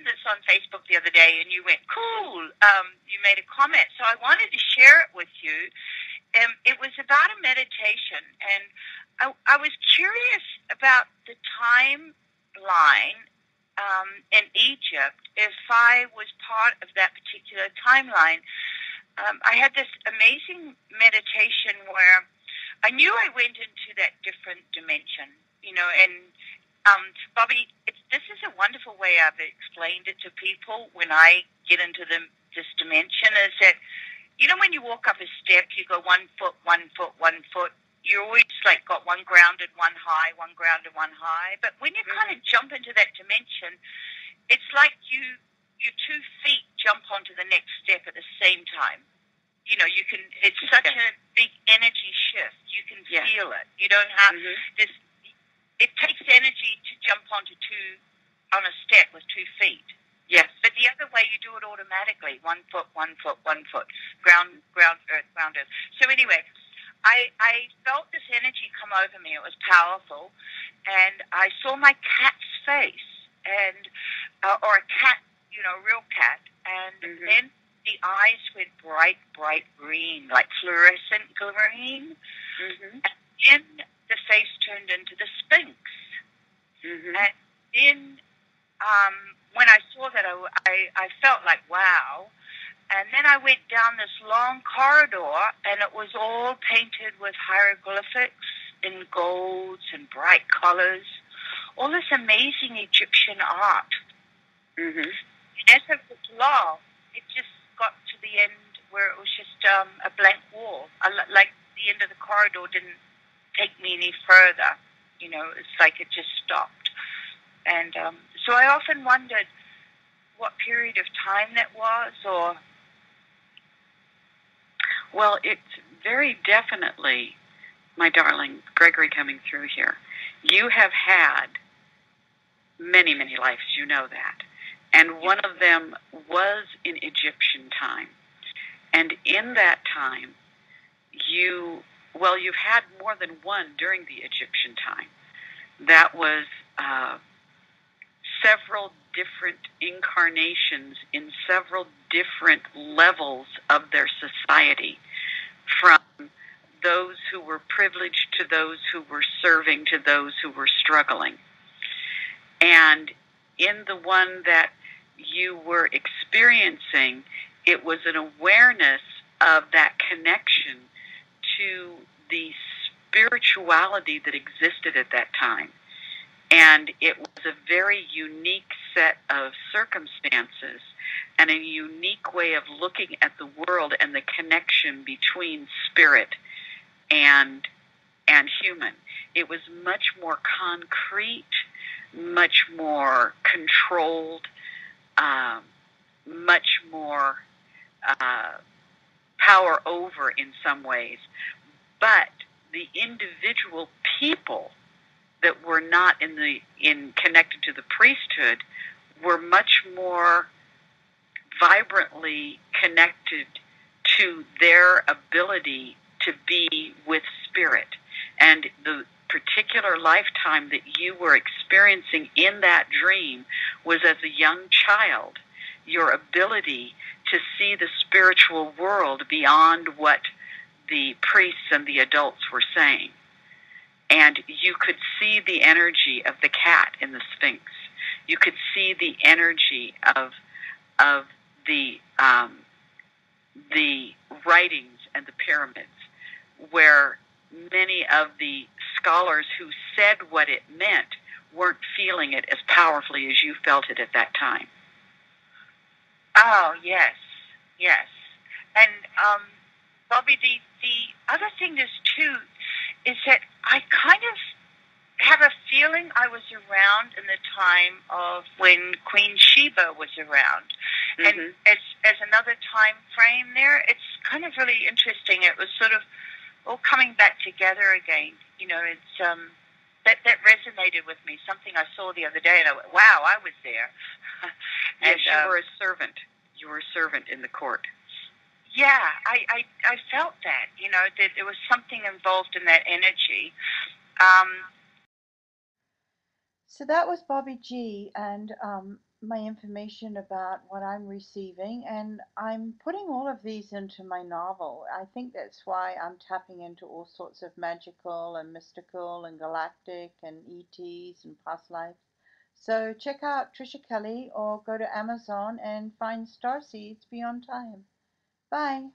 mentioned this on Facebook the other day, and you went, cool. You made a comment. So I wanted to share it with you. It was about a meditation, and I was curious about the timeline in Egypt, if I was part of that particular timeline. I had this amazing meditation where I knew I went into that different dimension, and Bobby, this is a wonderful way I've explained it to people when I get into this dimension, is that, when you walk up a step, you go 1 foot, 1 foot, 1 foot. You're always like got one grounded, one high, one grounded, one high. But when you kind of jump into that dimension, it's like your 2 feet jump onto the next step at the same time. You can, it's such a big energy shift. You can feel it. You don't have this, it takes energy to jump on a step with 2 feet. Yes. But the other way, you do it automatically. 1 foot, 1 foot, 1 foot. Ground, earth, ground, earth. So anyway, I felt this energy come over me. It was powerful. And I saw my cat's face, and or a cat, a real cat. And then the eyes went bright, bright green, like fluorescent green. And then the face turned into the Sphinx. And then when I saw that, I felt like, wow. And then I went down this long corridor, and it was all painted with hieroglyphics in golds and bright colors, all this amazing Egyptian art. And as I walked along, it just got to the end where it was just a blank wall. Like the end of the corridor didn't take me any further. It's like it just stopped. And so I often wondered what period of time that was, or... Well, it's very definitely, my darling, Gregory coming through here. You have had many, many lives, you know that. And one of them was in Egyptian time. And in that time, you've had more than one during the Egyptian time. That was several different incarnations in several different levels of their society, from those who were privileged to those who were serving to those who were struggling. And in the one that you were experiencing, it was an awareness of that connection to the spirituality that existed at that time. And it was a very unique set of circumstances and a unique way of looking at the world and the connection between spirit and human. It was much more concrete, much more controlled, much more power over in some ways. But the individual people that were not connected to the priesthood were much more vibrantly connected to their ability to be with spirit. And the particular lifetime that you were experiencing in that dream was as a young child, your ability to see the spiritual world beyond what the priests and the adults were saying. And you could see the energy of the cat in the Sphinx. You could see the energy of the writings and the pyramids, where many of the scholars who said what it meant weren't feeling it as powerfully as you felt it at that time. Oh, yes, yes. And, Bobby, the other thing is, too, is that I kind of have a feeling I was around in the time of when Queen Sheba was around. And as another time frame there, it's kind of really interesting. It was sort of all coming back together again. It's that resonated with me, something I saw the other day, and I went, wow, I was there. Yes, you were a servant. You were a servant in the court. Yeah, I felt that, that there was something involved in that energy. So that was Bobby G, and my information about what I'm receiving, and I'm putting all of these into my novel. I think that's why I'm tapping into all sorts of magical and mystical and galactic and ETs and past lives. So check out Tricia Kelly or go to Amazon and find Starseeds Beyond Time. Bye.